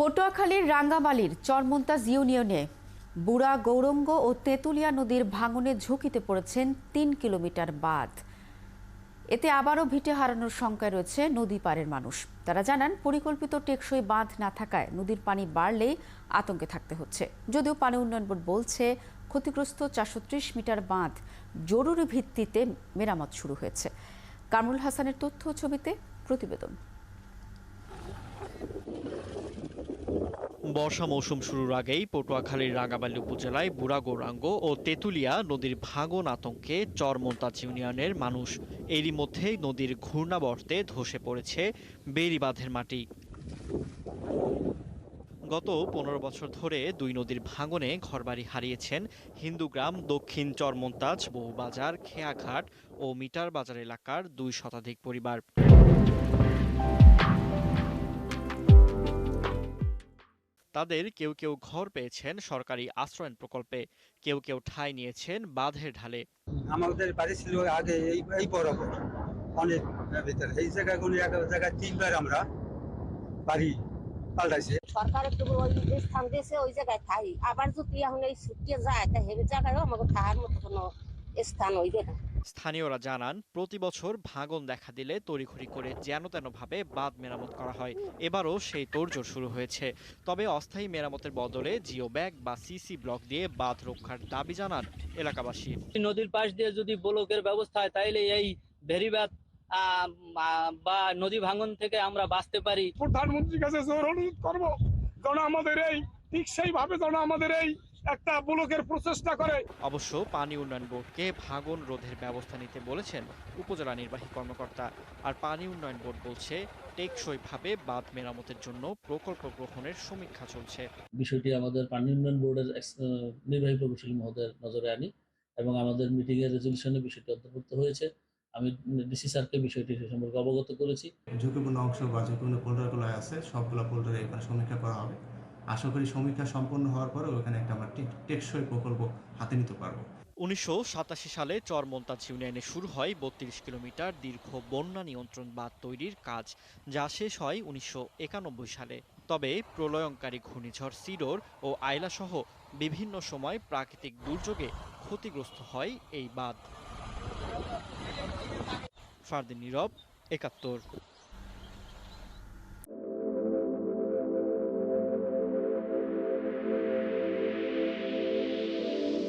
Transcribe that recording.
পটুয়াখালীর রাঙ্গামালীর চরমন্তাজ ইউনিয়নে বুড়া গৌরঙ্গ ও তেঁতুলিয়া নদীর ভাঙনে ঝুঁকিতে পড়েছেন ৩ কিলোমিটার বাঁধ। এতে আবারও ভিটে হারানোর শঙ্কায় রয়েছে নদী পাড়ের মানুষ। তারা জানান, পরিকল্পিত টেকসই বাঁধ না থাকায় নদীর পানি বাড়লেই আতঙ্কে থাকতে হচ্ছে। যদিও পানি উন্নয়ন বোর্ড বলছে, ক্ষতিগ্রস্ত ৪৩০ মিটার বাঁধ জরুরি ভিত্তিতে মেরামত শুরু হয়েছে। কামরুল হাসানের তথ্য ছবিতে প্রতিবেদন। বর্ষা মৌসুম শুরুর আগেই পটুয়াখালীর রাঙ্গামালী উপজেলায় বুড়া গৌরাঙ্গ ও তেঁতুলিয়া নদীর ভাঙন আতঙ্কে চরমন্তাজ ইউনিয়নের মানুষ। এরই মধ্যেই নদীর ঘূর্ণাবর্তে ধসে পড়েছে বেড়িবাঁধের মাটি। গত ১৫ বছর ধরে দুই নদীর ভাঙনে ঘরবাড়ি হারিয়েছেন হিন্দুগ্রাম, দক্ষিণ চরমন্তাজ, বহুবাজার, খেয়াঘাট ও মিটার বাজার এলাকার ২ শতাধিক পরিবার। তাদের কেউ কেউ ঘর পেয়েছেন সরকারি আশ্রয়ণ প্রকল্পে, কেউ কেউ ঠাঁই নিয়েছেন বাঁধের ঢালে। আমাদের বাড়ি ছিল আগে এই বরাবর অনেক ভিতরে, এই জায়গায় কোনো এক জায়গায় ৩বার আমরা বাড়ি পাল্টাইছে। সরকার একটু ওই স্থান দিয়েছে, ওই জায়গায় থাই। আবার যদি এখন এই ছুটিয়ে যায়, তা হেবে জায়গায়ও আমাকে থাকার মতো কোনো স্থান হইবে না। স্থানীয়রা জানান, প্রতি বছর ভাঙন দেখা দিলে তড়িঘড়ি করে যেন তেন ভাবে বাঁধ মেরামত করা হয়। এবারও সেই তোড়জোড় শুরু হয়েছে। তবে অস্থায়ী মেরামতের বদলে জিও ব্যাগ বা সিসি ব্লক দিয়ে বাঁধ রক্ষার দাবি জানান এলাকাবাসী। নদীর পাশ দিয়ে যদি ব্লকের ব্যবস্থা হয়, তাইলে এই ভেরিবাঁধ বা নদী ভাঙন থেকে আমরা বাঁচতে পারি। প্রধানমন্ত্রীর কাছে জোর অনুরোধ করবো, যেন আমাদের এই টিকসই ভাবে যেন আমাদের এই একটা ব্লকের প্রচেষ্টা করে। অবশ্য পানি উন্নয়ন বোর্ডকে ভাঙন রোধের ব্যবস্থা নিতে বলেছেন উপজেলা নির্বাহী কর্মকর্তা। আর পানি উন্নয়ন বোর্ড বলছে, টেকসইভাবে বাঁধ মেরামতের জন্য প্রকল্প গ্রহণের সমীক্ষা চলছে। বিষয়টি আমাদের পানি উন্নয়ন বোর্ডের নির্বাহী প্রকৌশলী মহোদয়ের নজরে আনি এবং আমাদের মিটিং এর রেজলিউশনে বিষয়টি অন্তর্ভুক্ত হয়েছে। আমি ডিসি স্যারকে বিষয়টি সম্পর্কে অবগত করেছি। ঝুঁকিপূর্ণ অংশ বা ঝুঁকিপূর্ণ পোল্ডারগুলো আছে, সবগুলো পোল্ডারে এখানে সমীক্ষা করা হবে। আশা করি সমীক্ষা সম্পন্ন হওয়ার পরে ওখানে একটা আমরা টেকসই প্রকল্প হাতে নিতে পারবো। ১৯৮৭ সালে চরমন্তাজ ইউনিয়নে শুরু হয় ৩২ কিলোমিটার দীর্ঘ বন্যা নিয়ন্ত্রণ বাঁধ তৈরির কাজ, যা শেষ হয় ১৯৯১ সালে। তবে প্রলয়ঙ্কারী ঘূর্ণিঝড় সিডর ও আইলা সহ বিভিন্ন সময় প্রাকৃতিক দুর্যোগে ক্ষতিগ্রস্ত হয় এই বাঁধ। ফারদিন নীরব, ৭১।